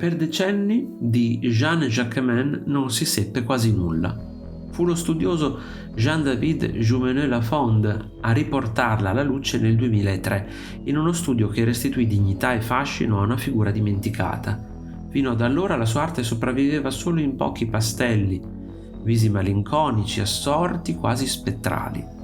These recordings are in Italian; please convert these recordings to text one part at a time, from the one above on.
Per decenni di Jean Jacquemin non si seppe quasi nulla. Fu lo studioso Jean-David Joumeneu-Lafond a riportarla alla luce nel 2003 in uno studio che restituì dignità e fascino a una figura dimenticata. Fino ad allora la sua arte sopravviveva solo in pochi pastelli, visi malinconici, assorti, quasi spettrali.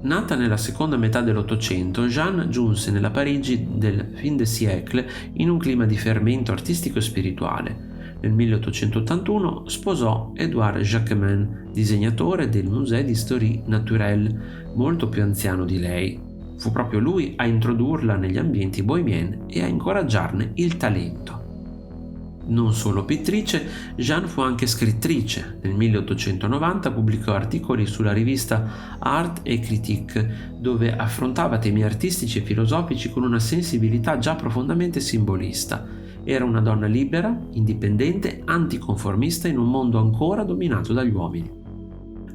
Nata nella seconda metà dell'Ottocento, Jeanne giunse nella Parigi del fin de siècle in un clima di fermento artistico e spirituale. Nel 1881 sposò Édouard Jacquemin, disegnatore del Musée d'Histoire Naturelle, molto più anziano di lei. Fu proprio lui a introdurla negli ambienti bohemiens e a incoraggiarne il talento. Non solo pittrice, Jeanne fu anche scrittrice. Nel 1890 pubblicò articoli sulla rivista Art et Critique, dove affrontava temi artistici e filosofici con una sensibilità già profondamente simbolista. Era una donna libera, indipendente, anticonformista in un mondo ancora dominato dagli uomini.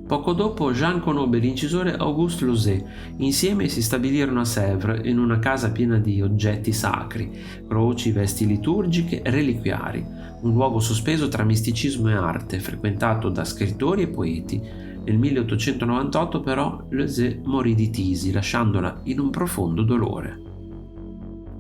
Poco dopo Jeanne conobbe l'incisore Auguste Lauset. Insieme si stabilirono a Sèvres in una casa piena di oggetti sacri, croci, vesti liturgiche, reliquiari, un luogo sospeso tra misticismo e arte, frequentato da scrittori e poeti. Nel 1898 però Lauset morì di tisi, lasciandola in un profondo dolore.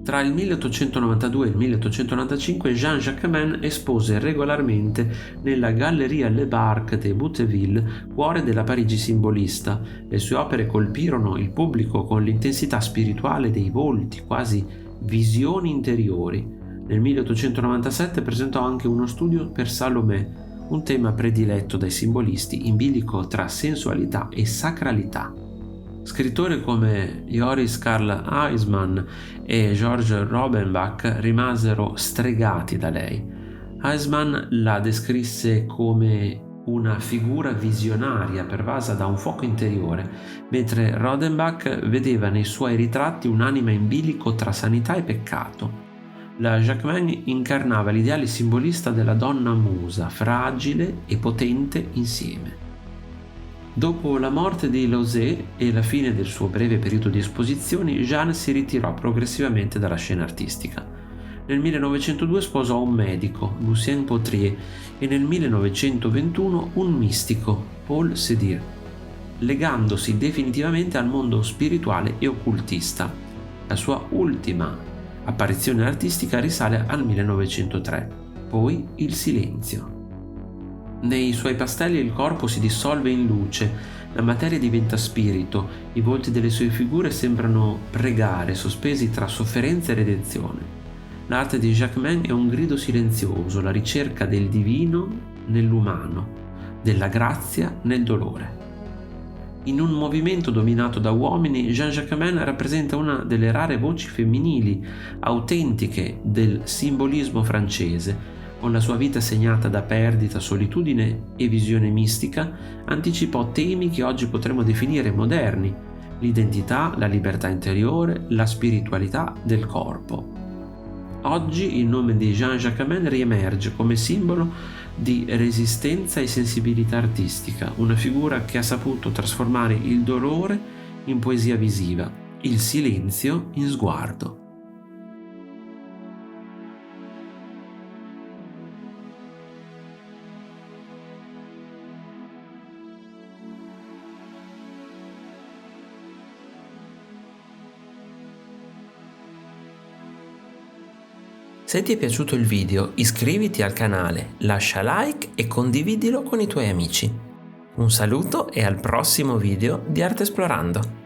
Tra il 1892 e il 1895 Jean Jacquemin espose regolarmente nella Galleria Le Barque de Boutteville, cuore della Parigi simbolista. Le sue opere colpirono il pubblico con l'intensità spirituale dei volti, quasi visioni interiori. Nel 1897 presentò anche uno studio per Salomè, un tema prediletto dai simbolisti in bilico tra sensualità e sacralità. Scrittori come Joris Karl Huysmans e Georges Rodenbach rimasero stregati da lei. Huysmans la descrisse come una figura visionaria pervasa da un fuoco interiore, mentre Rodenbach vedeva nei suoi ritratti un'anima in bilico tra sanità e peccato. La Jacquemin incarnava l'ideale simbolista della donna musa, fragile e potente insieme. Dopo la morte di Lauset e la fine del suo breve periodo di esposizioni, Jeanne si ritirò progressivamente dalla scena artistica. Nel 1902 sposò un medico, Lucien Potrier, e nel 1921 un mistico, Paul Sederer, legandosi definitivamente al mondo spirituale e occultista. La sua ultima apparizione artistica risale al 1903, poi il silenzio. Nei suoi pastelli il corpo si dissolve in luce, la materia diventa spirito, i volti delle sue figure sembrano pregare, sospesi tra sofferenza e redenzione. L'arte di Jacquemin è un grido silenzioso, la ricerca del divino nell'umano, della grazia nel dolore. In un movimento dominato da uomini, Jean Jacquemin rappresenta una delle rare voci femminili autentiche del simbolismo francese. Con la sua vita segnata da perdita, solitudine e visione mistica, anticipò temi che oggi potremmo definire moderni: l'identità, la libertà interiore, la spiritualità del corpo. Oggi il nome di Jean Jacquemin riemerge come simbolo di resistenza e sensibilità artistica, una figura che ha saputo trasformare il dolore in poesia visiva, il silenzio in sguardo. Se ti è piaciuto il video, iscriviti al canale, lascia like e condividilo con i tuoi amici. Un saluto e al prossimo video di Arte Esplorando!